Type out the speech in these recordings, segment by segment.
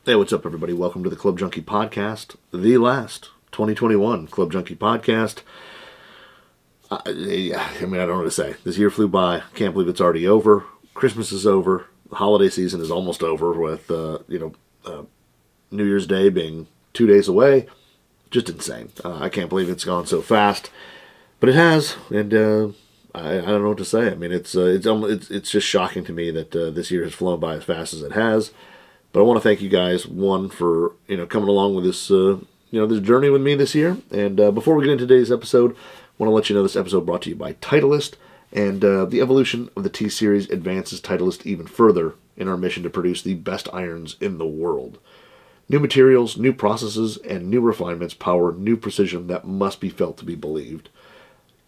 Hey, what's up, everybody? Welcome to the Club Junkie podcast, the last 2021 Club Junkie podcast. I don't know what to say. This year flew by. I can't believe it's already over. Christmas is over. The holiday season is almost over with, New Year's Day being 2 days away. Just insane. I can't believe it's gone so fast, but it has, and I don't know what to say. I mean, it's just shocking to me that this year has flown by as fast as it has. But I want to thank you guys, one, for coming along with this this journey with me this year. And before we get into today's episode, I want to let you know this episode brought to you by Titleist, and the evolution of the T-Series advances Titleist even further in our mission to produce the best irons in the world. New materials, new processes, and new refinements power new precision that must be felt to be believed.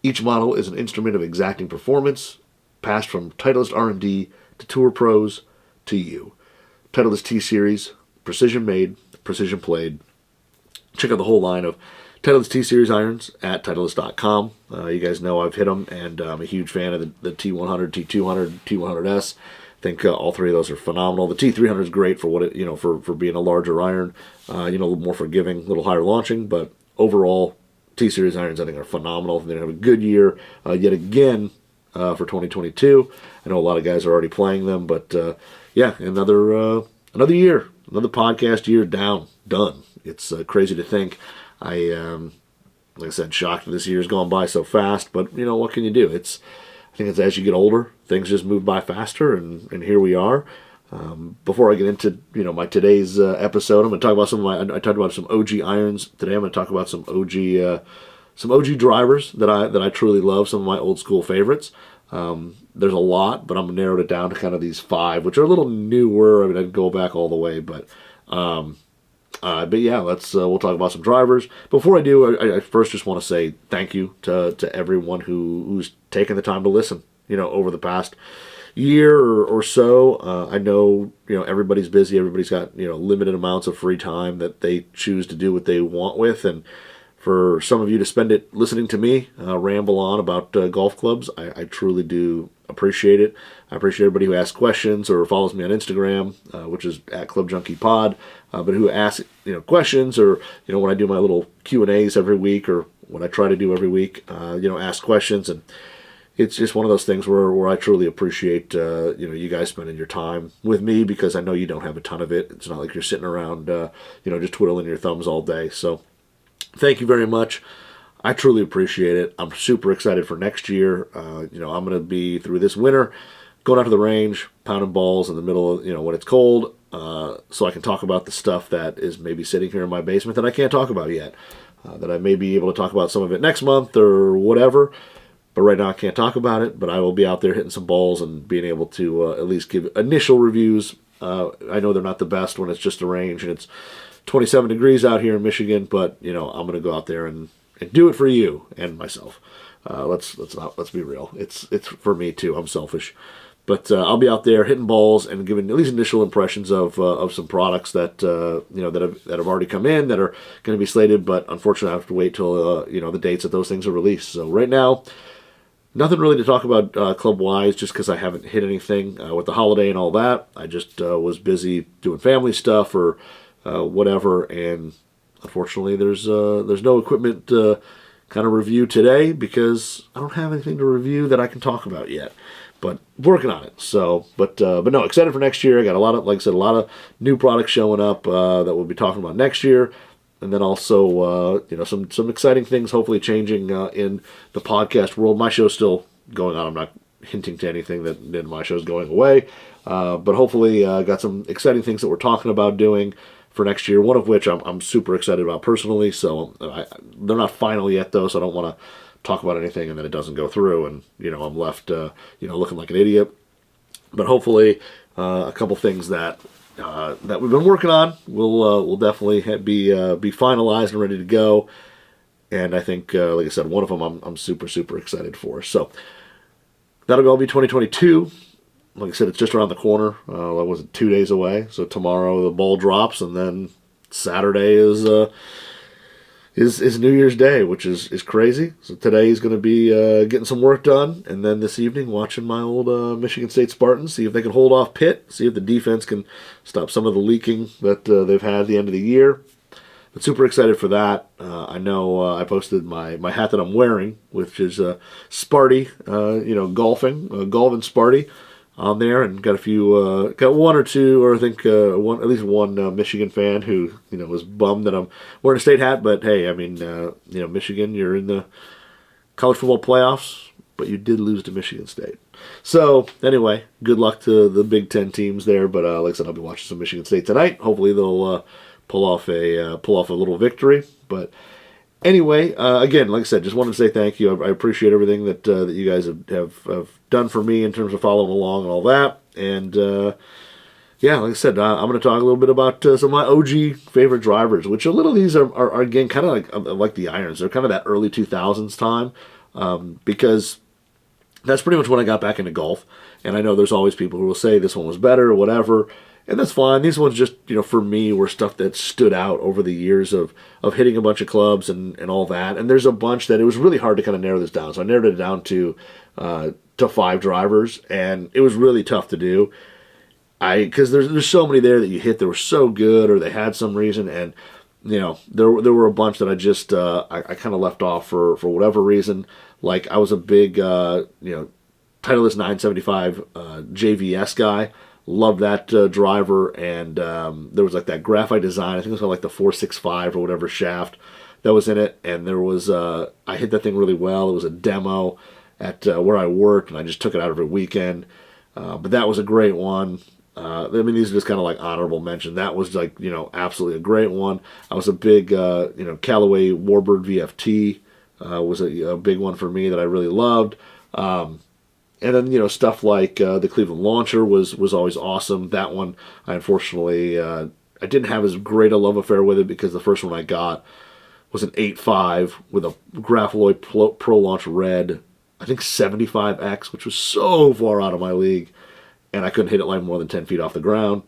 Each model is an instrument of exacting performance, passed from Titleist R&D to Tour Pros to you. Titleist T-Series, precision made, precision played. Check out the whole line of Titleist T-Series irons at Titleist.com. You guys know I've hit them, and I'm a huge fan of the T100, T200, T100S. I think all three of those are phenomenal. The T300 is great for what it, for being a larger iron, a little more forgiving, a little higher launching, but overall, T-Series irons I think are phenomenal. They're going to have a good year yet again for 2022. I know a lot of guys are already playing them, but another year, another podcast year done. It's crazy to think. Like I said, shocked that this year's gone by so fast, but what can you do? I think it's as you get older, things just move by faster, and here we are. Before I get into my today's episode, I'm going to talk about I talked about some OG irons today. I'm going to talk about some OG drivers that I truly love. Some of my old school favorites. There's a lot, but I'm narrowed it down to kind of these five, which are a little newer. I mean, I'd go back all the way, but yeah, we'll talk about some drivers. Before I do, I first just want to say thank you to everyone who's taken the time to listen. Over the past year or so, I know everybody's busy. Everybody's got limited amounts of free time that they choose to do what they want with, and for some of you to spend it listening to me ramble on about golf clubs, I truly do appreciate it. I appreciate everybody who asks questions or follows me on Instagram, which is at Club Junkie Pod, but who asks questions, or when I do my little Q&As every week, or what I try to do every week, ask questions. And it's just one of those things where I truly appreciate you guys spending your time with me, because I know you don't have a ton of it. It's not like you're sitting around just twiddling your thumbs all day. So thank you very much. I truly appreciate it. I'm super excited for next year. I'm going to be through this winter going out to the range, pounding balls in the middle of, when it's cold, so I can talk about the stuff that is maybe sitting here in my basement that I can't talk about yet, that I may be able to talk about some of it next month or whatever. But right now I can't talk about it, but I will be out there hitting some balls and being able to at least give initial reviews. I know they're not the best when it's just a range and it's 27 degrees out here in Michigan, but I'm going to go out there and do it for you and myself. Let's be real. It's for me too. I'm selfish, but I'll be out there hitting balls and giving at least initial impressions of some products that that have already come in, that are going to be slated. But unfortunately, I have to wait till the dates that those things are released. So right now, nothing really to talk about club-wise, just because I haven't hit anything with the holiday and all that. I just was busy doing family stuff or whatever, and unfortunately there's no equipment kind of review today, because I don't have anything to review that I can talk about yet, but working on it. So but no, excited for next year. I got a lot of new products showing up that we'll be talking about next year. And then also, some exciting things hopefully changing in the podcast world. My show's still going on. I'm not hinting to anything that my show's going away. But hopefully got some exciting things that we're talking about doing for next year, one of which I'm super excited about personally. So they're not final yet, though, so I don't want to talk about anything and then it doesn't go through, and I'm left looking like an idiot. But hopefully a couple things that we've been working on will definitely be finalized and ready to go. And I think, like I said, one of them I'm super, super excited for. So that'll all be 2022. Like I said, it's just around the corner. What was it, 2 days away? So tomorrow the ball drops, and then Saturday is is New Year's Day, which is crazy. So today he's going to be getting some work done, and then this evening watching my old Michigan State Spartans, see if they can hold off Pitt, see if the defense can stop some of the leaking that they've had at the end of the year. But super excited for that. I know I posted my hat that I'm wearing, which is Sparty, golfing, Golvin Sparty on there, and got a few, got one or two, or I think at least one Michigan fan who was bummed that I'm wearing a state hat. But hey, I mean, Michigan, you're in the college football playoffs, but you did lose to Michigan State. So anyway, good luck to the Big Ten teams there. But like I said, I'll be watching some Michigan State tonight. Hopefully they'll pull off a little victory. But anyway, again, like I said, just wanted to say thank you. I appreciate everything that you guys have done for me in terms of following along and all that. And yeah, like I said, I'm going to talk a little bit about some of my OG favorite drivers, which a little of these are again, kind of like the irons. They're kind of that early 2000s time, because that's pretty much when I got back into golf. And I know there's always people who will say this one was better or whatever. And that's fine. These ones just, for me, were stuff that stood out over the years of hitting a bunch of clubs and all that. And there's a bunch that it was really hard to kind of narrow this down. So I narrowed it down to 5 drivers, and it was really tough to do. Because there's so many there that you hit that were so good, or they had some reason, and there were a bunch that I just I kind of left off for whatever reason. Like I was a big Titleist 975 JVS guy. Loved that driver, and there was like that graphite design. I think it was called like the 465 or whatever shaft that was in it. And there was I hit that thing really well. It was a demo at where I worked, and I just took it out every weekend. But that was a great one. I mean, these are just kind of like honorable mention. That was like absolutely a great one. I was a big Callaway Warbird VFT was a big one for me that I really loved. And then, stuff like the Cleveland Launcher was always awesome. That one, I unfortunately, I didn't have as great a love affair with it because the first one I got was an 8.5 with a Grafaloy Pro Launch Red, I think 75X, which was so far out of my league, and I couldn't hit it like more than 10 feet off the ground.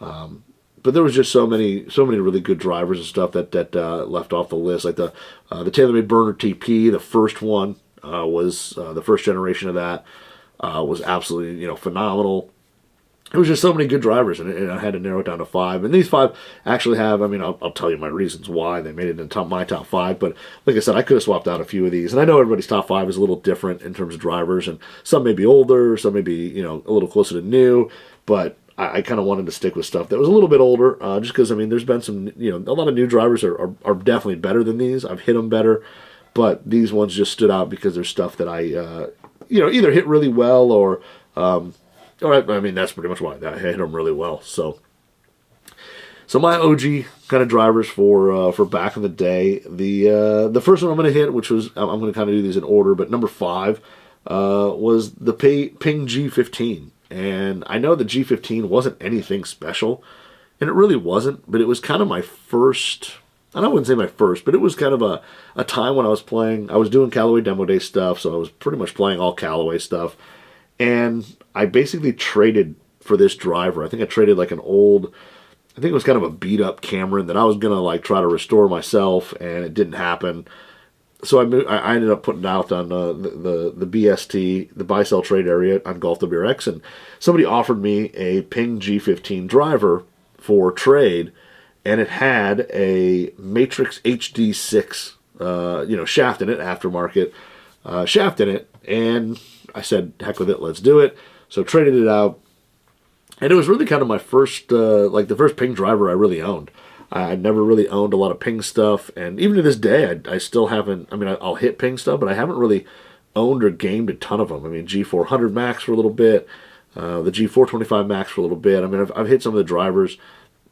But there was just so many really good drivers and stuff that left off the list, like the Taylormade Burner TP, the first one was the first generation of that. Was absolutely phenomenal. There was just so many good drivers, and I had to narrow it down to 5. And these 5 actually have, I mean, I'll tell you my reasons why they made it into my top 5. But like I said, I could have swapped out a few of these. And I know everybody's top 5 is a little different in terms of drivers, and some may be older, some may be a little closer to new. But I kind of wanted to stick with stuff that was a little bit older, just because there's been some a lot of new drivers are definitely better than these. I've hit them better, but these ones just stood out because there's stuff that I either hit really well or I mean, that's pretty much why I hit them really well. So my OG kind of drivers for back in the day. The first one I'm going to hit, which was I'm going to kind of do these in order, but number 5 was the Ping G15, and I know the G15 wasn't anything special, and it really wasn't, but it was kind of my first. And I wouldn't say my first, but it was kind of a time when I was playing. I was doing Callaway Demo Day stuff, so I was pretty much playing all Callaway stuff. And I basically traded for this driver. I think I traded like an old, I think it was kind of a beat-up Cameron that I was going to like try to restore myself, and it didn't happen. So I ended up putting it out on the BST, the buy-sell trade area on Golf WRX, and somebody offered me a Ping G15 driver for trade, and it had a Matrix HD6, shaft in it, aftermarket shaft in it. And I said, heck with it, let's do it. So traded it out. And it was really kind of my first, the first Ping driver I really owned. I never really owned a lot of Ping stuff. And even to this day, I still haven't, I'll hit Ping stuff, but I haven't really owned or gamed a ton of them. G400 Max for a little bit, the G425 Max for a little bit. I've hit some of the drivers.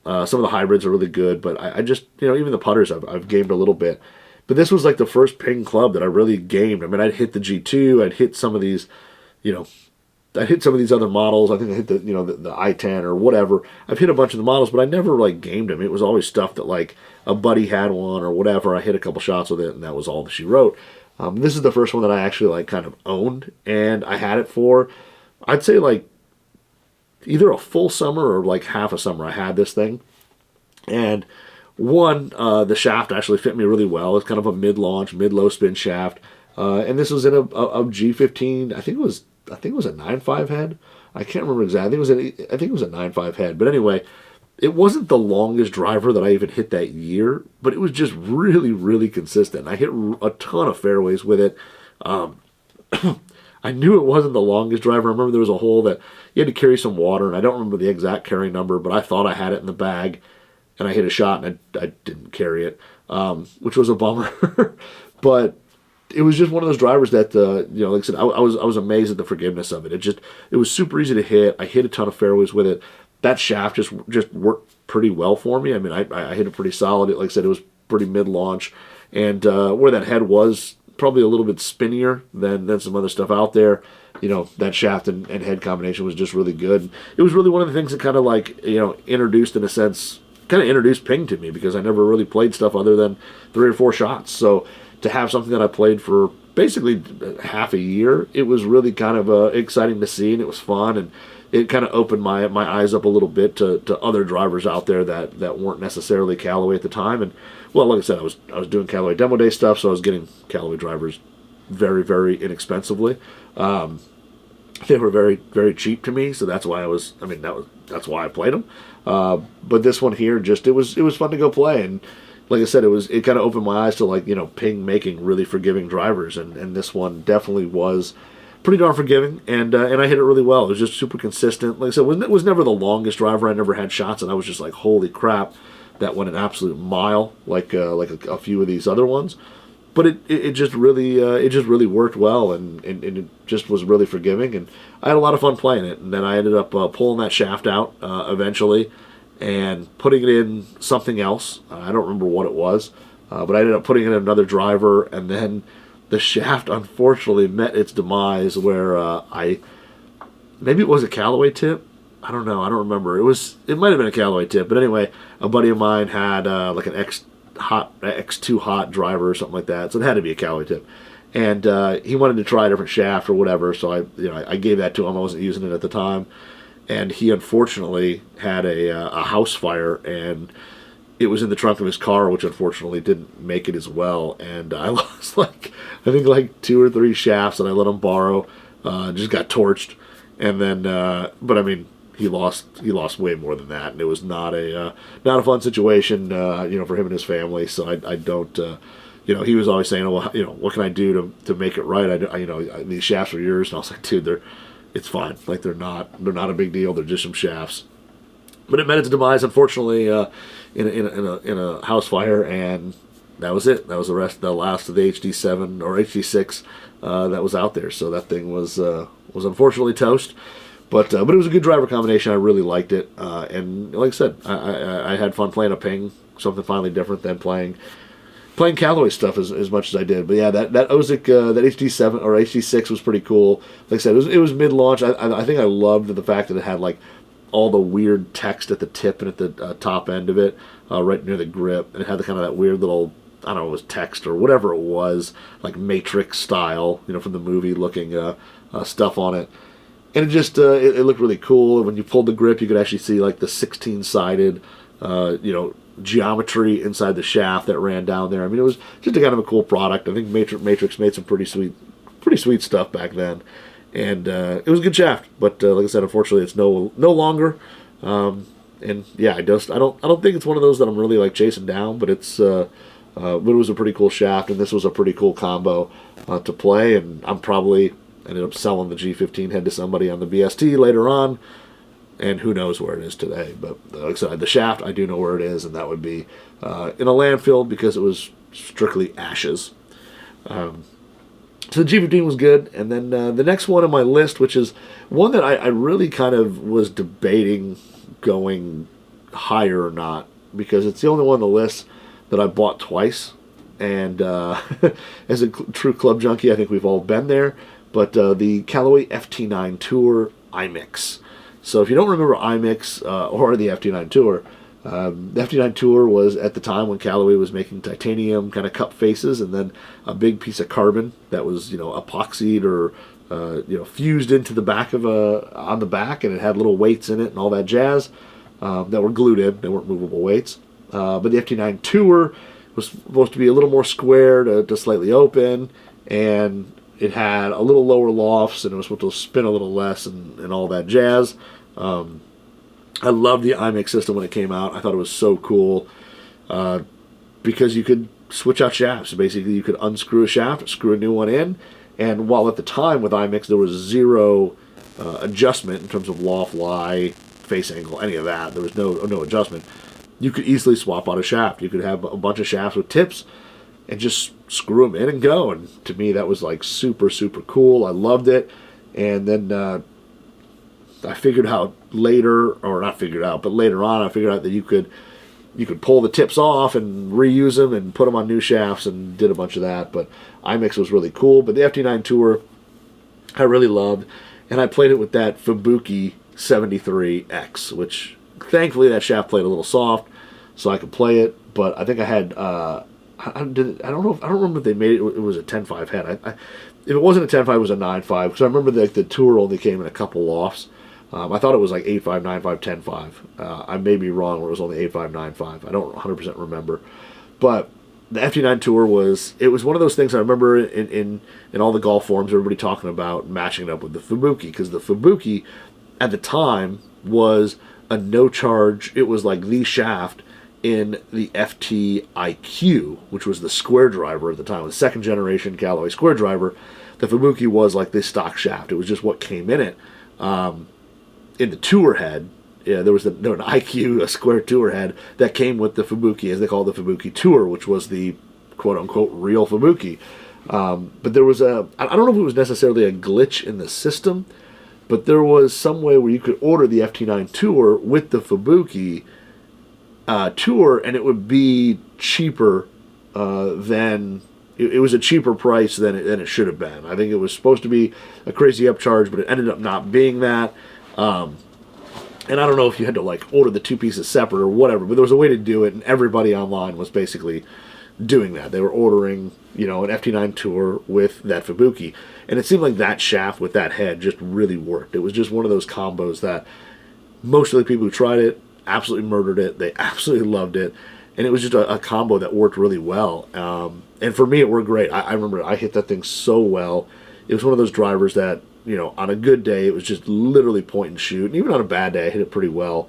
Some of the hybrids are really good, but I just, even the putters I've gamed a little bit. But this was like the first Ping club that I really gamed. I'd hit the G2, I'd hit some of these, I'd hit some of these other models. I think I hit the I-10 or whatever. I've hit a bunch of the models, but I never like gamed them. It was always stuff that like a buddy had one or whatever. I hit a couple shots with it, and that was all that she wrote. This is the first one that I actually like kind of owned, and I had it for, I'd say like either a full summer or like half a summer I had this thing. And One, the shaft actually fit me really well. It's kind of a mid-launch, mid-low spin shaft, and this was in a G15. I think it was a 9.5 head. I can't remember exactly. I think it was a 9.5 head. But anyway, it wasn't the longest driver that I even hit that year, but it was just really, really consistent. I hit a ton of fairways with it. I knew it wasn't the longest driver. I remember there was a hole that you had to carry some water, and I don't remember the exact carrying number, but I thought I had it in the bag, and I hit a shot, and I didn't carry it, which was a bummer. But it was just one of those drivers that, like I said, I was amazed at the forgiveness of it. It was super easy to hit. I hit a ton of fairways with it. That shaft just worked pretty well for me. I mean, I hit it pretty solid. Like I said, it was pretty mid-launch, and where that head was, probably a little bit spinnier than some other stuff out there. That shaft and head combination was just really good. It was really one of the things that kind of like, introduced, in a sense, kind of introduced ping to me, because I never really played stuff other than 3 or 4 shots. So to have something that I played for basically half a year, it was really kind of exciting to see, and it was fun, and it kind of opened my eyes up a little bit to other drivers out there that weren't necessarily Callaway at the time. And well, like I said, I was doing Callaway demo day stuff, so I was getting Callaway drivers very, very inexpensively. They were very, very cheap to me, so that's why that's why I played them. But this one here, it was fun to go play, and like I said, it kind of opened my eyes to, like, ping making really forgiving drivers, and this one definitely was pretty darn forgiving, and I hit it really well. It was just super consistent. Like I said, it was never the longest driver. I never had shots, and I was just like, holy crap, that went an absolute mile, like a few of these other ones. But it just really worked well, and it just was really forgiving, and I had a lot of fun playing it. And then I ended up pulling that shaft out eventually, and putting it in something else. I don't remember what it was, but I ended up putting it in another driver, and then the shaft unfortunately met its demise, where maybe it was a Callaway tip. I don't know. I don't remember. It might have been a Callaway tip, but anyway, a buddy of mine had like an X2 hot driver or something like that, so it had to be a Callaway tip. And he wanted to try a different shaft or whatever, so I gave that to him. I wasn't using it at the time, and he unfortunately had a house fire, and it was in the trunk of his car, which unfortunately didn't make it as well. And I lost I think 2 or 3 shafts that I let him borrow. Just got torched, and then but I mean, he lost way more than that, and it was not a fun situation for him and his family. So I don't he was always saying, well, what can I do to make it right? These shafts are yours, and I was like, dude, it's fine. Like, they're not a big deal. They're just some shafts. But it met its demise, unfortunately, in a house fire, and that was it. That was the last of the HD7 or HD6 that was out there. So that thing was unfortunately toast. But it was a good driver combination. I really liked it, and like I said, I had fun playing a ping, something finally different than playing Callaway stuff as much as I did. But yeah, that OZIC, that HD7 or HD6 was pretty cool. Like I said, it was mid-launch. I think I loved the fact that it had like all the weird text at the tip and at the top end of it, right near the grip, and it had kind of that weird little, I don't know, it was text or whatever it was, like Matrix style, from the movie looking stuff on it. And it just it looked really cool. When you pulled the grip, you could actually see like the 16-sided geometry inside the shaft that ran down there. I mean, it was just a kind of a cool product. I think Matrix made some pretty sweet stuff back then, and it was a good shaft. But like I said, unfortunately, it's no longer. And yeah, I don't think it's one of those that I'm really like chasing down. But but it was a pretty cool shaft, and this was a pretty cool combo to play. And I'm probably ended up selling the G15 head to somebody on the BST later on, and who knows where it is today. But like I said, the shaft, I do know where it is, and that would be in a landfill, because it was strictly ashes. So the G15 was good, and then the next one on my list, which is one that I really kind of was debating going higher or not, because it's the only one on the list that I bought twice, and as a true club junkie, I think we've all been there. But the Callaway FT9 Tour Imix. So if you don't remember Imix or the FT9 Tour, the FT9 Tour was at the time when Callaway was making titanium kind of cup faces, and then a big piece of carbon that was epoxied or fused into the back of on the back, and it had little weights in it and all that jazz that were glued in. They weren't movable weights. But the FT9 Tour was supposed to be a little more square to slightly open, and it had a little lower lofts, and it was supposed to spin a little less and all that jazz. I loved the Imix system when it came out. I thought it was so cool because you could switch out shafts. Basically, you could unscrew a shaft, screw a new one in, and while at the time with Imix there was zero adjustment in terms of loft, lie, face angle, any of that, there was no adjustment, you could easily swap out a shaft. You could have a bunch of shafts with tips and just screw them in and go. And to me, that was like super, super cool. I loved it. And then I figured out later, or not figured out, but later on, I figured out that you could pull the tips off and reuse them and put them on new shafts, and did a bunch of that. But Imix was really cool. But the FT9 Tour, I really loved. And I played it with that Fubuki 73X, which thankfully that shaft played a little soft, so I could play it. But I think I had I don't remember if they made it. It was a 10.5 head. If it wasn't a 10.5, it was a 9.5, because I remember the Tour only came in a couple lofts. I thought it was like 8.5, 9.5, 10.5. I may be wrong, where it was only 8.5, 9.5. I don't 100% remember. But the FT9 Tour was one of those things I remember in all the golf forums, everybody talking about matching it up with the Fubuki, because the Fubuki at the time was a no-charge. It was like the shaft in the FT IQ, which was the square driver at the time, the second generation Callaway square driver. The Fubuki was like the stock shaft. It was just what came in it. In the tour head, yeah, there was an IQ, a square tour head that came with the Fubuki, as they call it, the Fubuki Tour, which was the quote-unquote real Fubuki. But there was I don't know if it was necessarily a glitch in the system, but there was some way where you could order the FT9 Tour with the Fubuki Tour, and it would be cheaper than... It was a cheaper price than it should have been. I think it was supposed to be a crazy upcharge, but it ended up not being that. And I don't know if you had to like order the two pieces separate or whatever, but there was a way to do it, and everybody online was basically doing that. They were ordering, an FT9 Tour with that Fubuki, and it seemed like that shaft with that head just really worked. It was just one of those combos that most of the people who tried it absolutely murdered it. They absolutely loved it, and it was just a combo that worked really well. And for me, it worked great. I remember I hit that thing so well. It was one of those drivers that, on a good day, it was just literally point and shoot. And even on a bad day, I hit it pretty well.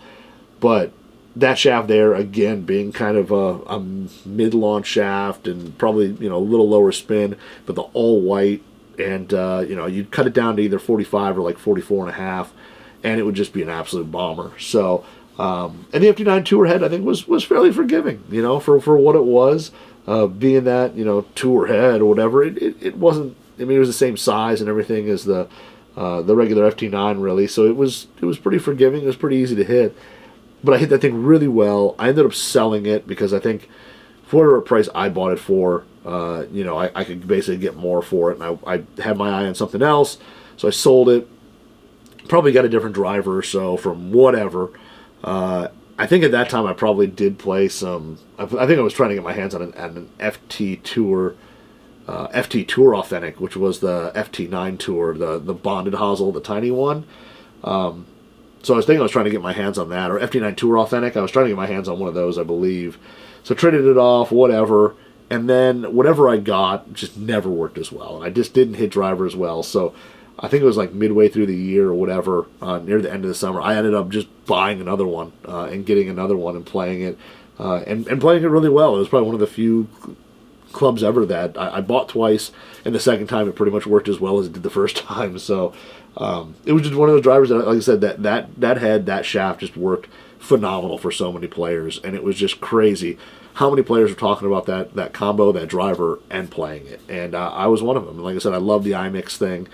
But that shaft there, again, being kind of a mid-launch shaft and probably, a little lower spin, but the all-white, and, you'd cut it down to either 45 or like 44.5, and it would just be an absolute bomber. So, and the FT9 Tour head, I think, was fairly forgiving, for what it was. Being that, tour head or whatever, it wasn't... I mean, it was the same size and everything as the regular FT9, really. So it was pretty forgiving. It was pretty easy to hit. But I hit that thing really well. I ended up selling it because I think for whatever price I bought it for, I could basically get more for it. And I had my eye on something else, so I sold it. Probably got a different driver or so from whatever. I think at that time I probably did play some... I think I was trying to get my hands on an FT Tour... FT Tour Authentic, which was the FT9 Tour, the bonded hosel, the tiny one. So I was thinking I was trying to get my hands on that, or FT9 Tour Authentic. I was trying to get my hands on one of those, I believe. So traded it off, whatever. And then whatever I got just never worked as well. And I just didn't hit driver as well. So I think it was like midway through the year or whatever, near the end of the summer, I ended up just buying another one and getting another one and playing it. And playing it really well. It was probably one of the few clubs ever that I bought twice, and the second time it pretty much worked as well as it did the first time. So it was just one of those drivers that, like I said, that head, that shaft just worked phenomenal for so many players, and it was just crazy how many players were talking about that combo, that driver, and playing it. And I was one of them. And like I said, I love the Imix thing.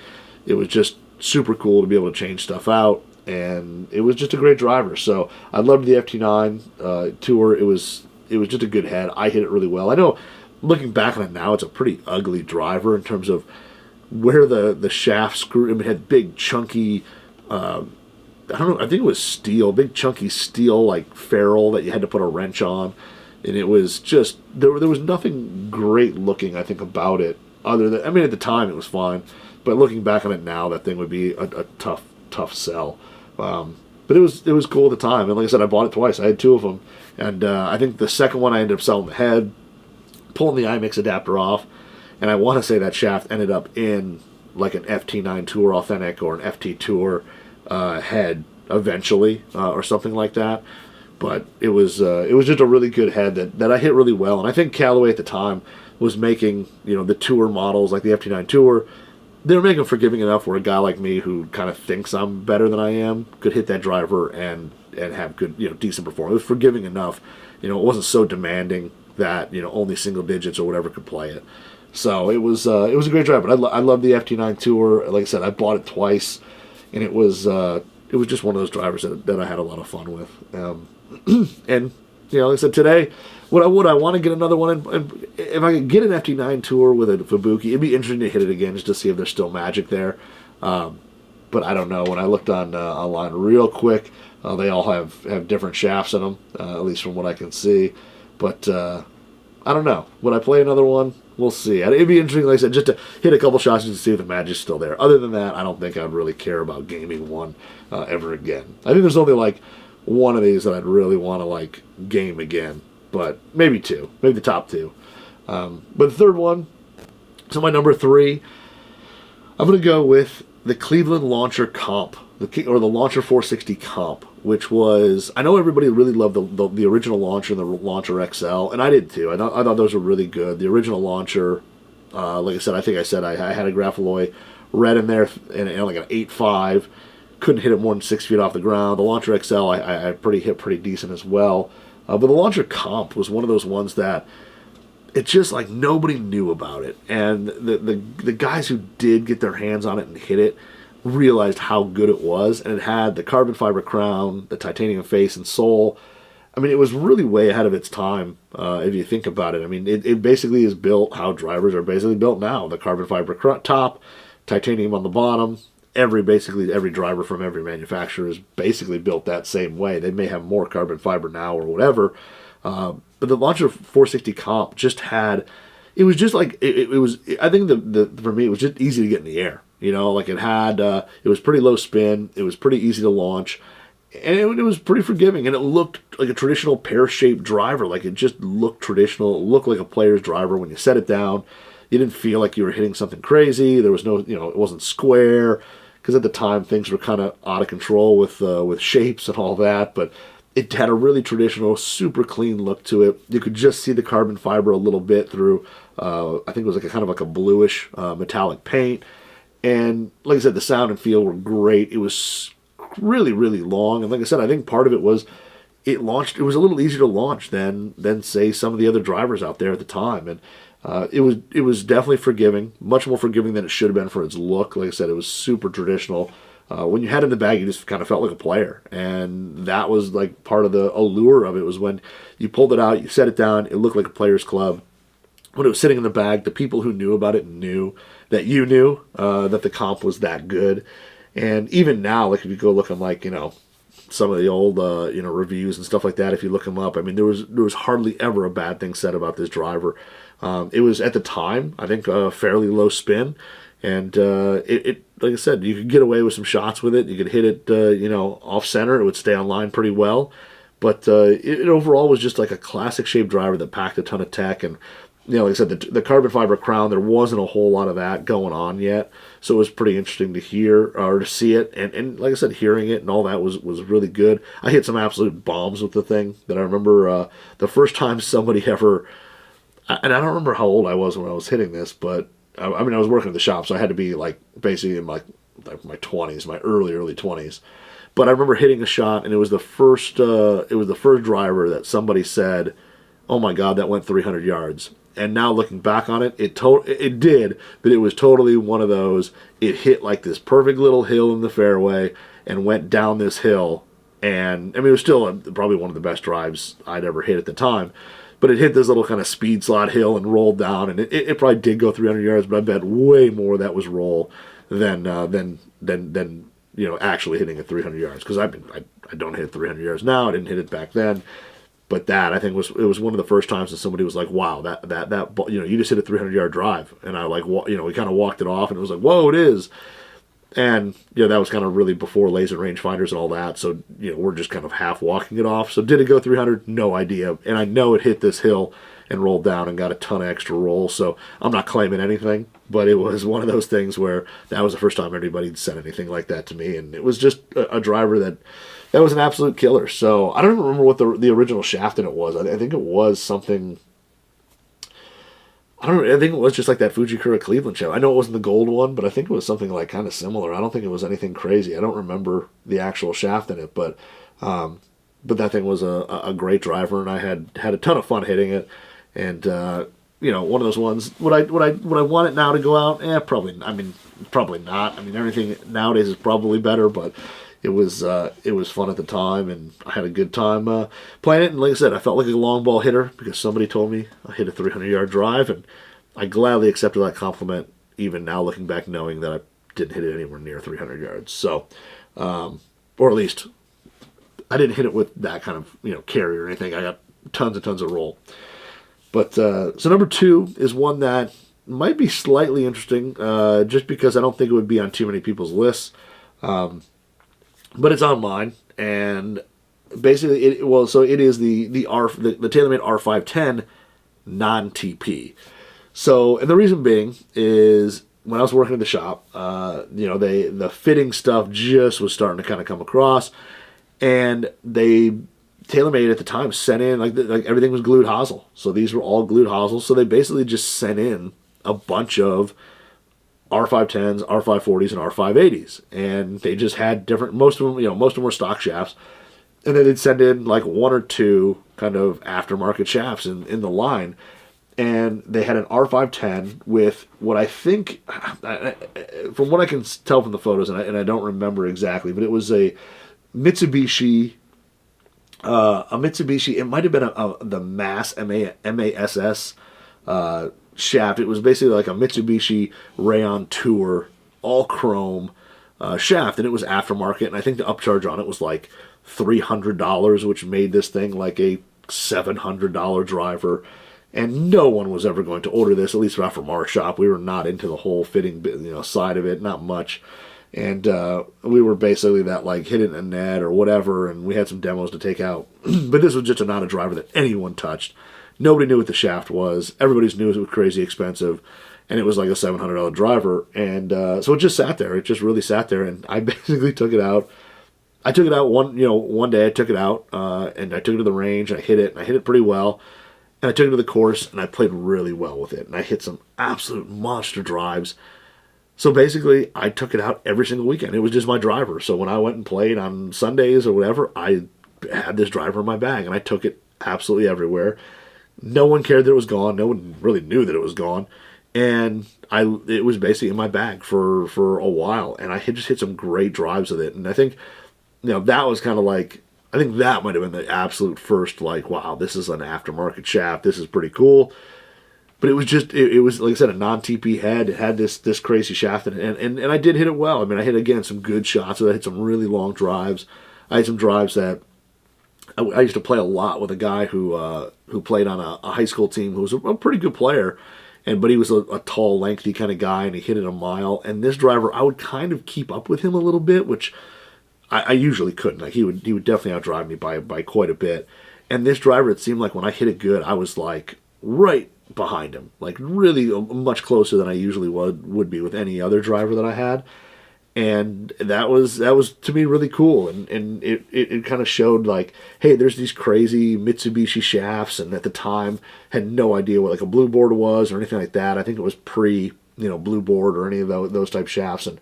It was just super cool to be able to change stuff out, and it was just a great driver. So I loved the FT9 Tour. It was just a good head. I hit it really well. I know, looking back on it now, it's a pretty ugly driver in terms of where the shaft screw. I mean, it had big chunky, I don't know, I think it was steel, big chunky steel like ferrule that you had to put a wrench on, and it was just there was nothing great looking, I think, about it. Other than, I mean, at the time it was fine, but looking back on it now, that thing would be a tough sell. But But it was cool at the time. And like I said, I bought it twice. I had two of them. And I think the second one I ended up selling the head, pulling the Imix adapter off. And I want to say that shaft ended up in like an FT9 Tour Authentic or an FT Tour head eventually, or something like that. But it was just a really good head that I hit really well. And I think Callaway at the time was making, the tour models like the FT9 Tour. They were making them forgiving enough where a guy like me who kind of thinks I'm better than I am could hit that driver and have good, decent performance. It was forgiving enough. It wasn't so demanding that, only single digits or whatever could play it. So it was a great driver. I love the FT9 Tour. Like I said, I bought it twice, and it was just one of those drivers that I had a lot of fun with. And like I said, today, would I want to get another one? And if I could get an FT9 Tour with a Fubuki, it'd be interesting to hit it again just to see if there's still magic there. But I don't know. When I looked online real quick, they all have different shafts in them, at least from what I can see. But I don't know. Would I play another one? We'll see. It'd be interesting, like I said, just to hit a couple shots just to see if the magic's still there. Other than that, I don't think I'd really care about gaming one ever again. I think there's only like one of these that I'd really want to like game again. But maybe two. Maybe the top two. But the third one, so my number 3, I'm going to go with the Cleveland Launcher Comp, or the Launcher 460 Comp, which was, I know everybody really loved the original Launcher and the Launcher XL, and I did too. I thought those were really good. The original Launcher, like I said, I had a Grapholoy red in there, and like an 8.5. Couldn't hit it more than 6 feet off the ground. The Launcher XL, I hit pretty decent as well. But the Launcher Comp was one of those ones that it's just like nobody knew about it. And the guys who did get their hands on it and hit it realized how good it was. And it had the carbon fiber crown, the titanium face and sole. I mean, it was really way ahead of its time, if you think about it. I mean, it basically is built how drivers are basically built now. The carbon fiber top, titanium on the bottom. Basically every driver from every manufacturer is basically built that same way. They may have more carbon fiber now or whatever, but the Launcher 460 Comp just had, it was just like, it was, I think for me, it was just easy to get in the air. Like it had, it was pretty low spin, it was pretty easy to launch, and it was pretty forgiving, and it looked like a traditional pear-shaped driver. Like it just looked traditional. It looked like a player's driver when you set it down. You didn't feel like you were hitting something crazy. There was no, it wasn't square. Because at the time things were kind of out of control with shapes and all that, but it had a really traditional, super clean look to it. You could just see the carbon fiber a little bit through, I think it was like kind of like a bluish metallic paint. And like I said, the sound and feel were great. It was really, really long. And like I said, I think part of it was it was a little easier to launch than say some of the other drivers out there at the time. And it was definitely forgiving, much more forgiving than it should have been for its look. Like I said, it was super traditional. When you had it in the bag, you just kind of felt like a player, and that was like part of the allure of it. Was when you pulled it out, you set it down, it looked like a player's club. When it was sitting in the bag, the people who knew about it knew that you knew that the comp was that good. And even now, like if you go look on like some of the old reviews and stuff like that, if you look them up, I mean there was hardly ever a bad thing said about this driver. It was, at the time, I think, a fairly low spin, and it like I said, you could get away with some shots with it. You could hit it, off center. It would stay on line pretty well, but it overall was just like a classic shaped driver that packed a ton of tech. And like I said, the carbon fiber crown, there wasn't a whole lot of that going on yet, so it was pretty interesting to hear or to see it. And like I said, hearing it and all that was really good. I hit some absolute bombs with the thing. That I remember the first time somebody ever. And I don't remember how old I was when I was hitting this, but I was working at the shop, so I had to be like basically in my 20s, my early 20s. But I remember hitting a shot, and it was the first driver that somebody said, "Oh my God, that went 300 yards." And now looking back on it, it did, but it was totally one of those. It hit like this perfect little hill in the fairway and went down this hill, and I mean it was still probably one of the best drives I'd ever hit at the time. But it hit this little kind of speed slot hill and rolled down, and it probably did go 300 yards, but I bet way more of that was roll than actually hitting it 300 yards. Because I don't hit 300 yards now. I didn't hit it back then, but that I think was one of the first times that somebody was like, "Wow, that you just hit a 300-yard drive," and I we kind of walked it off, and it was like, "Whoa, it is." And, that was kind of really before laser rangefinders and all that. So, we're just kind of half walking it off. So did it go 300? No idea. And I know it hit this hill and rolled down and got a ton of extra roll. So I'm not claiming anything. But it was one of those things where that was the first time anybody said anything like that to me. And it was just a driver that was an absolute killer. So I don't even remember what the original shaft in it was. I think it was something... I think it was just like that Fujikura Cleveland shaft. I know it wasn't the gold one, but I think it was something like kind of similar. I don't think it was anything crazy. I don't remember the actual shaft in it, but that thing was a great driver, and I had a ton of fun hitting it. And one of those ones. Would I want it now to go out? Probably. Probably not. Everything nowadays is probably better, but it was fun at the time, and I had a good time playing it. And like I said, I felt like a long ball hitter because somebody told me I hit a 300-yard drive, and I gladly accepted that compliment, even now looking back, knowing that I didn't hit it anywhere near 300 yards. So, or at least I didn't hit it with that kind of carry or anything. I got tons and tons of roll. But so number 2 is one that might be slightly interesting, just because I don't think it would be on too many people's lists. But it's on mine, and basically, it is the Taylormade R510 non-TP. So, and the reason being is when I was working at the shop, the fitting stuff just was starting to kind of come across, and Taylormade at the time sent in like everything was glued hosel. So these were all glued hosel. So they basically just sent in a bunch of R510s, R540s, and R580s, and they just had different. Most of them were stock shafts, and then they'd send in like 1 or 2 kind of aftermarket shafts in the line, and they had an R510 with what I think, from what I can tell from the photos, and I don't remember exactly, but it was a Mitsubishi. It might have been the MASS shaft. It was basically like a Mitsubishi Rayon Tour all chrome shaft, and it was aftermarket, and I think the upcharge on it was like $300, which made this thing like a $700 driver. And no one was ever going to order this, at least not from our shop. We were not into the whole fitting side of it, not much. And we were basically that, like, hit it in a net or whatever, and we had some demos to take out. But this was just not a driver that anyone touched. Nobody knew what the shaft was. Everybody knew it was crazy expensive, and it was like a $700 driver. And so it just sat there. It just really sat there, and I basically took it out. I took it out one day. I took it out, and I took it to the range. I hit it, and I hit it pretty well. And I took it to the course, and I played really well with it. And I hit some absolute monster drives. So basically, I took it out every single weekend. It was just my driver. So when I went and played on Sundays or whatever, I had this driver in my bag, and I took it absolutely everywhere. No one cared that it was gone. No one really knew that it was gone. And it was basically in my bag for a while. And I just hit some great drives with it. And I think, that was kind of like, I think that might have been the absolute first, like, wow, this is an aftermarket shaft. This is pretty cool. But it was just, it was, like I said, a non-TP head. It had this crazy shaft. And I did hit it well. I mean, I hit, again, some good shots. I hit some really long drives. I had some drives that, I used to play a lot with a guy who played on a high school team who was a pretty good player. But he was a tall, lengthy kind of guy, and he hit it a mile. And this driver, I would kind of keep up with him a little bit, which I usually couldn't. Like he would definitely outdrive me by quite a bit. And this driver, it seemed like when I hit it good, I was like right behind him, like really much closer than I usually would be with any other driver that I had. And that was to me really cool, and it kind of showed like, hey, there's these crazy Mitsubishi shafts, and at the time had no idea what like a blue board was or anything like that. I think it was pre blue board or any of those type shafts, and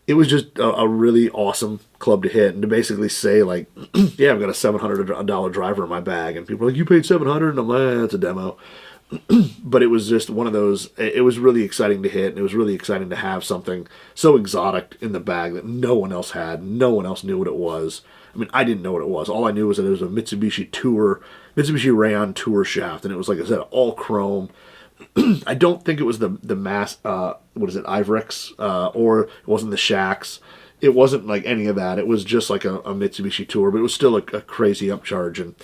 it was just a really awesome club to hit, and to basically say like, yeah, I've got a $700 driver in my bag, and people are like, you paid $700, and I'm like, that's a demo. But it was just one of those, it was really exciting to hit, and it was really exciting to have something so exotic in the bag that no one else had. No one else knew what it was. I mean, I didn't know what it was. All I knew was that it was a Mitsubishi Rayon Tour shaft, and it was, like I said, all chrome. I don't think it was the mass, Ivorex, or it wasn't the Shacks. It wasn't like any of that. It was just like a Mitsubishi Tour, but it was still a crazy upcharge, and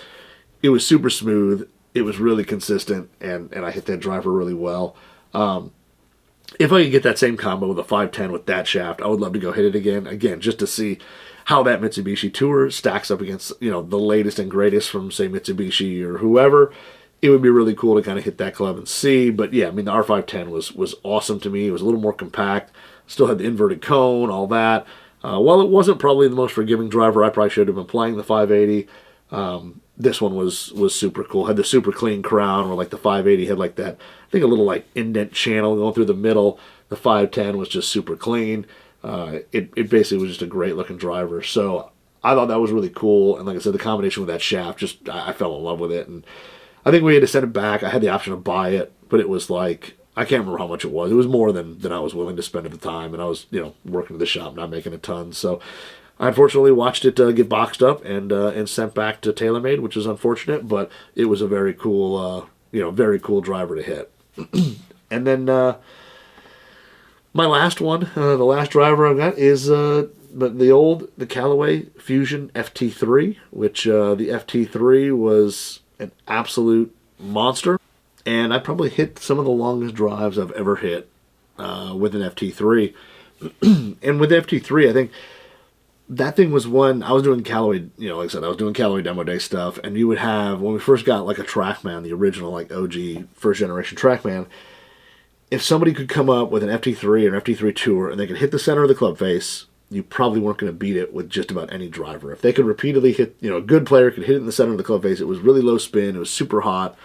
it was super smooth. It was really consistent, and I hit that driver really well. if I could get that same combo with a 510 with that shaft, I would love to go hit it again, just to see how that Mitsubishi Tour stacks up against, you know, the latest and greatest from, say, Mitsubishi or whoever. It would be really cool to kind of hit that club and see. But yeah, I mean, the R510 was awesome to me. It was a little more compact, still had the inverted cone, all that. While it wasn't probably the most forgiving driver, I probably should have been playing the 580. This one was super cool. Had the super clean crown, where like the 580 had like that, I think a little like indent channel going through the middle. The 510 was just super clean. It basically was just a great looking driver. So I thought that was really cool. And like I said, the combination with that shaft, just I fell in love with it. And I think we had to send it back. I had the option to buy it, but it was like, I can't remember how much it was. It was more than I was willing to spend at the time. And I was, you know, working at the shop, not making a ton. So I unfortunately watched it get boxed up and sent back to Taylormade, which is unfortunate, but it was a very cool, very cool driver to hit. And then my last one, the last driver I've got is the Callaway Fusion Ft3, which the Ft3 was an absolute monster, and I probably hit some of the longest drives I've ever hit with an Ft3. And with the Ft3, I think that thing was when I was doing Callaway, you know, like I said, I was doing Callaway Demo Day stuff, and you would have, when we first got like a TrackMan, the original like OG first generation TrackMan, if somebody could come up with an Ft3 or an Ft3 Tour and they could hit the center of the club face, you probably weren't going to beat it with just about any driver. If they could repeatedly hit, you know, a good player could hit it in the center of the club face, it was really low spin, it was super hot,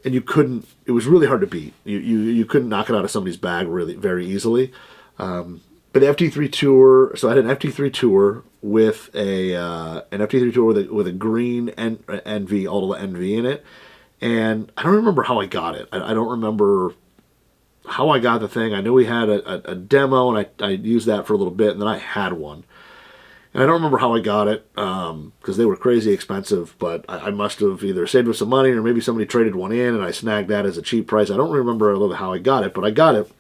and you couldn't, it was really hard to beat. You couldn't knock it out of somebody's bag really very easily. But the Ft3 Tour, so I had an Ft3 Tour with an Ft3 Tour with a green NV, Altola NV in it, and I don't remember how I got it. I don't remember how I got the thing. I know we had a demo, and I used that for a little bit, and then I had one. And I don't remember how I got it, because they were crazy expensive, but I must have either saved up some money, or maybe somebody traded one in, and I snagged that as a cheap price. I don't remember how I got it, but I got it.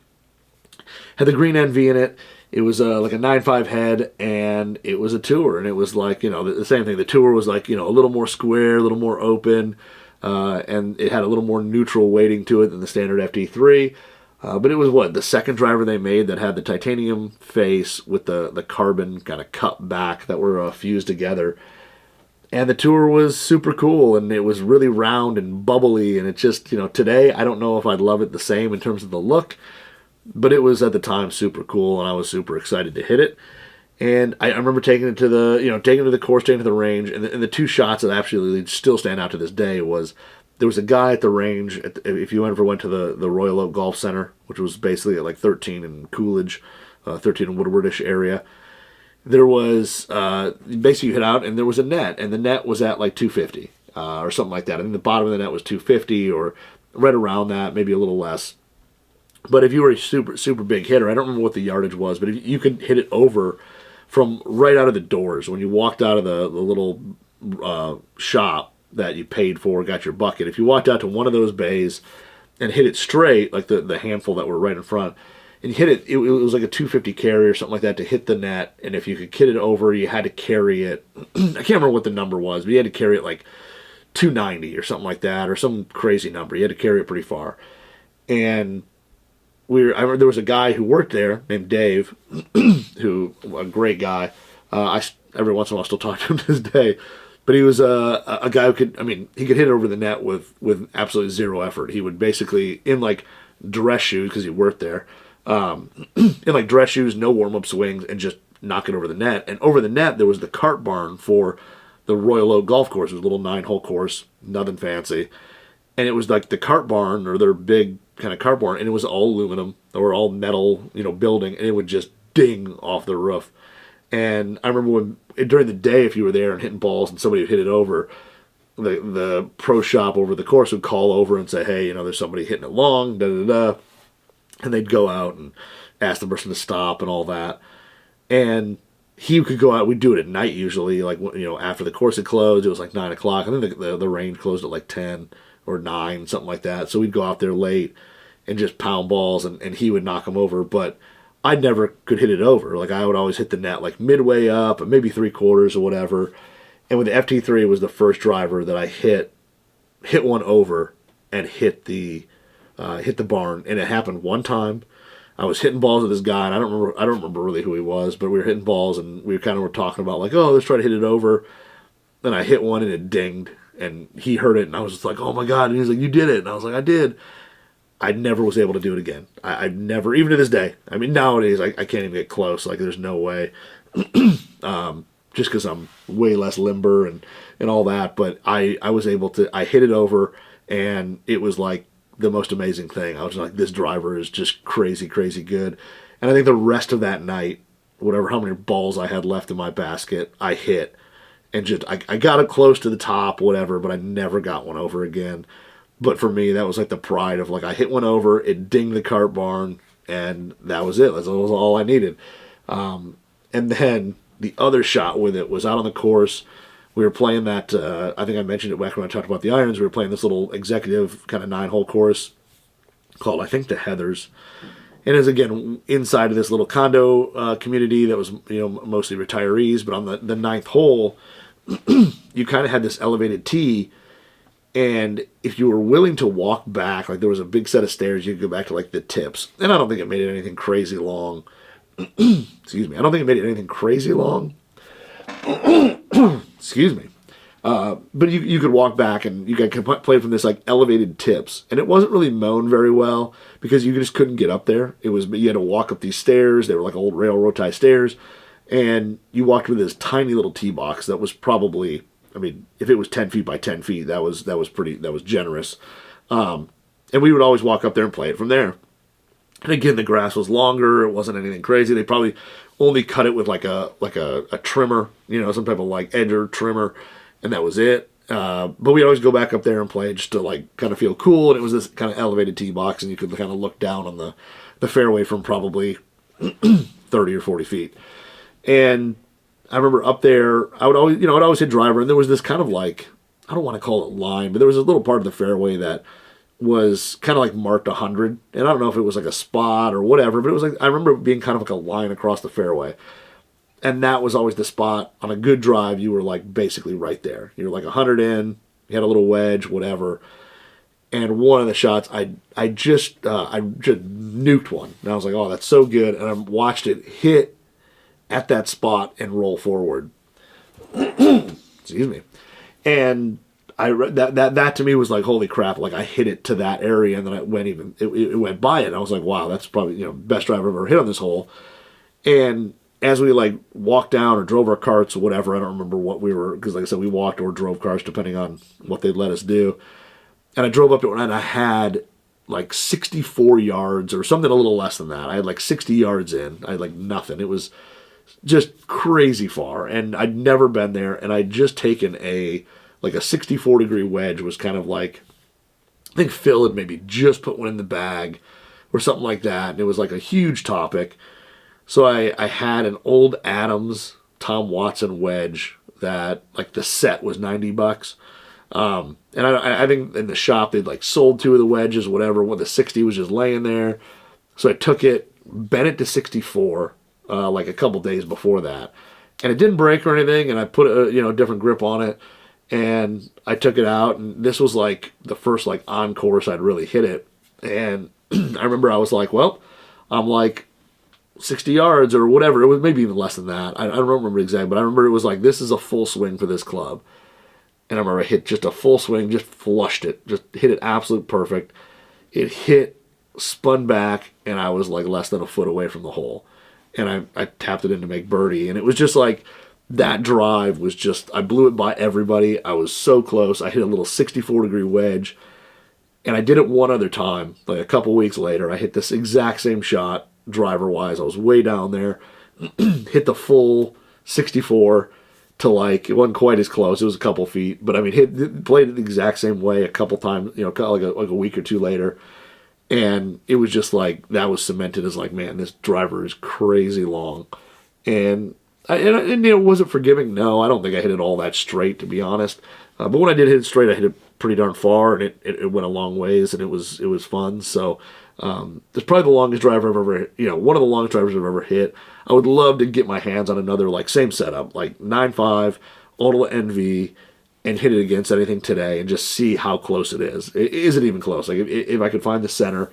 Had the green NV in it. It was like a 9.5 head, and it was a Tour, and it was like, you know, the same thing. The Tour was like, you know, a little more square, a little more open, and it had a little more neutral weighting to it than the standard Ft3. But it was the second driver they made that had the titanium face with the carbon kind of cut back that were fused together. And the Tour was super cool, and it was really round and bubbly, and it just, you know, today I don't know if I'd love it the same in terms of the look, but it was at the time super cool, and I was super excited to hit it. And I remember taking it to the course, taking it to the range, and the two shots that absolutely still stand out to this day was, there was a guy at the range, if you ever went to the Royal Oak Golf Center, which was basically at like 13 in Coolidge, 13 in Woodwardish area. There was, basically you hit out, and there was a net, and the net was at like 250, or something like that. I think the bottom of the net was 250, or right around that, maybe a little less. But if you were a super, super big hitter, I don't remember what the yardage was, but if you could hit it over from right out of the doors, when you walked out of the little shop that you paid for, got your bucket, if you walked out to one of those bays and hit it straight, like the handful that were right in front, and you hit it, it was like a 250 carry or something like that to hit the net, and if you could hit it over, you had to carry it, I can't remember what the number was, but you had to carry it like 290 or something like that, or some crazy number. You had to carry it pretty far. And I remember there was a guy who worked there named Dave, who, a great guy. Every once in a while I still talk to him to this day. But he was a guy who he could hit it over the net with absolutely zero effort. He would basically, in like dress shoes, because he worked there, in like dress shoes, no warm-up swings, and just knock it over the net. And over the net, there was the cart barn for the Royal Oak Golf Course. It was a little 9-hole course, nothing fancy. And it was like the cart barn, or their big kind of cart barn, and it was all aluminum, or all metal, building, and it would just ding off the roof. And I remember during the day, if you were there and hitting balls and somebody would hit it over, the pro shop over the course would call over and say, hey, there's somebody hitting it long, da-da-da. And they'd go out and ask the person to stop and all that. And he could go out, we'd do it at night usually, like, after the course had closed, it was like 9 o'clock. I think the range closed at like 10 or 9, something like that. So we'd go out there late and just pound balls, and he would knock them over. But I never could hit it over. Like, I would always hit the net like midway up, maybe 3/4 or whatever. And with the Ft3, it was the first driver that I hit one over and hit the barn. And it happened one time. I was hitting balls with this guy, and I don't remember really who he was, but we were hitting balls, and we kind of were talking about like, oh, let's try to hit it over. Then I hit one and it dinged, and he heard it, and I was just like, oh my god! And he's like, you did it, and I was like, I did. I never was able to do it again. I've never, even to this day. I mean, nowadays I can't even get close. Like, there's no way. Just because I'm way less limber and all that. But I was able to. I hit it over, and it was like the most amazing thing. I was like, this driver is just crazy, crazy good. And I think the rest of that night, whatever, how many balls I had left in my basket, I hit. And just, I got it close to the top, whatever, but I never got one over again. But for me, that was like the pride of like, I hit one over, it dinged the cart barn, and that was it. That was all I needed. And then the other shot with it was out on the course. We were playing that, I think I mentioned it back when I talked about the irons. We were playing this little executive kind of 9-hole course called, I think, the Heathers. And it was, again, inside of this little condo community that was, mostly retirees. But on the ninth hole, you kind of had this elevated tee. And if you were willing to walk back, like there was a big set of stairs, you could go back to like the tips. And I don't think it made it anything crazy long. Excuse me. I don't think it made it anything crazy long. Excuse me. But you could walk back and you could play from this like elevated tips. And it wasn't really mown very well because you just couldn't get up there. You had to walk up these stairs. They were like old railroad tie stairs. And you walked with this tiny little tee box that was probably, I mean, if it was 10 feet by 10 feet, that was generous. And we would always walk up there and play it from there. And again, the grass was longer. It wasn't anything crazy. They probably only cut it with like a trimmer, some type of like edger trimmer, and that was it. But we'd always go back up there and play just to like kind of feel cool. And it was this kind of elevated tee box, and you could kind of look down on the fairway from probably 30 or 40 feet. And I remember up there, I'd always hit driver, and there was this kind of like, I don't want to call it line, but there was a little part of the fairway that was kind of like marked 100, and I don't know if it was like a spot or whatever, but it was like, I remember it being kind of like a line across the fairway, and that was always the spot. On a good drive, you were like basically right there. You were like 100 in, you had a little wedge, whatever, and one of the shots, I just nuked one, and I was like, oh, that's so good, and I watched it hit at that spot and roll forward. Excuse me. And that to me was like, holy crap, like I hit it to that area, and then it went by it. And I was like, wow, that's probably, best drive I've ever hit on this hole. And as we like walked down or drove our carts or whatever, I don't remember what we were, because like I said, we walked or drove carts depending on what they'd let us do. And I drove up to it, and I had like 64 yards or something a little less than that. I had like 60 yards in. I had like nothing. It was just crazy far, and I'd never been there, and I'd just taken a 64-degree wedge. Was kind of like, I think Phil had maybe just put one in the bag or something like that, and it was like a huge topic. So I had an old Adams Tom Watson wedge that like the set was $90. And I think in the shop they'd like sold 2 of the wedges, whatever, when the 60 was just laying there. So I took it, bent it to 64, like a couple days before that, and it didn't break or anything, and I put a different grip on it, and I took it out, and this was like the first like on course I'd really hit it, and I remember I was like, well, I'm like 60 yards or whatever, it was maybe even less than that, I don't remember exactly, but I remember it was like, this is a full swing for this club, and I remember I hit just a full swing, just flushed it, just hit it absolute perfect, it hit, spun back, and I was like less than a foot away from the hole. And I tapped it in to make birdie. And it was just like, that drive was just, I blew it by everybody. I was so close. I hit a little 64-degree wedge. And I did it one other time, like a couple weeks later. I hit this exact same shot, driver-wise. I was way down there. Hit the full 64 to like, it wasn't quite as close. It was a couple feet. But I mean, played it the exact same way a couple times, like a week or two later. And it was just like, that was cemented as like, man, this driver is crazy long. And was it forgiving? No, I don't think I hit it all that straight, to be honest. But when I did hit it straight, I hit it pretty darn far, and it went a long ways, and it was fun. So it's probably the longest driver I've ever, one of the longest drivers I've ever hit. I would love to get my hands on another, like, same setup, like 9.5, Autola NV, and hit it against anything today and just see how close it is. Is it even close? Like, if I could find the center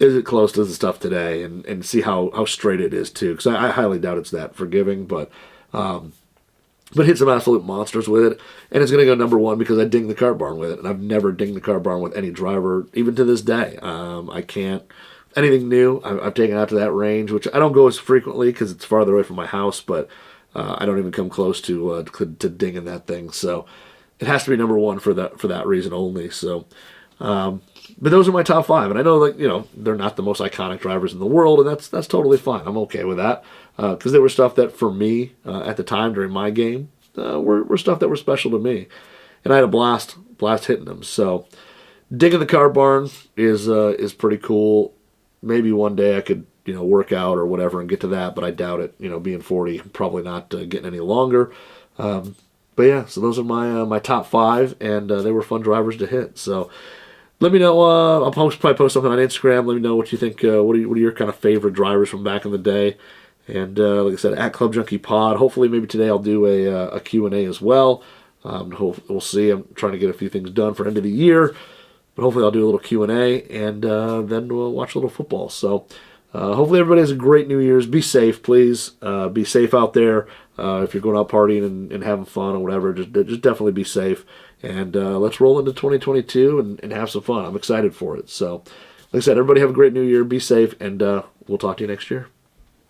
is it close to the stuff today, and see how straight it is too. Because I highly doubt it's that forgiving, but hit some absolute monsters with it, and it's going to go number one because I ding the cart barn with it, and I've never dinged the cart barn with any driver, even to this day. I can't. Anything new, I've taken out to that range, which I don't go as frequently because it's farther away from my house, but I don't even come close to dinging that thing. So it has to be number one for that reason only. So, but those are my top five, and I know, like, they're not the most iconic drivers in the world, and that's totally fine. I'm okay with that because there was stuff that for me at the time during my game were stuff that were special to me, and I had a blast hitting them. So digging the cart barn is pretty cool. Maybe one day I could work out or whatever and get to that, but I doubt it. Being 40, probably not getting any longer. But yeah, so those are my top five, and they were fun drivers to hit. So let me know. I'll probably post something on Instagram. Let me know what you think. What are your kind of favorite drivers from back in the day? And like I said, at Club Junkie Pod. Hopefully, maybe today I'll do a Q&A as well. We'll see. I'm trying to get a few things done for end of the year, but hopefully I'll do a little Q&A, and then we'll watch a little football. So hopefully everybody has a great New Year's. Be safe, please. Be safe out there. If you're going out partying and having fun or whatever, just definitely be safe. And let's roll into 2022 and have some fun. I'm excited for it. So, like I said, everybody have a great New Year. Be safe, and we'll talk to you next year.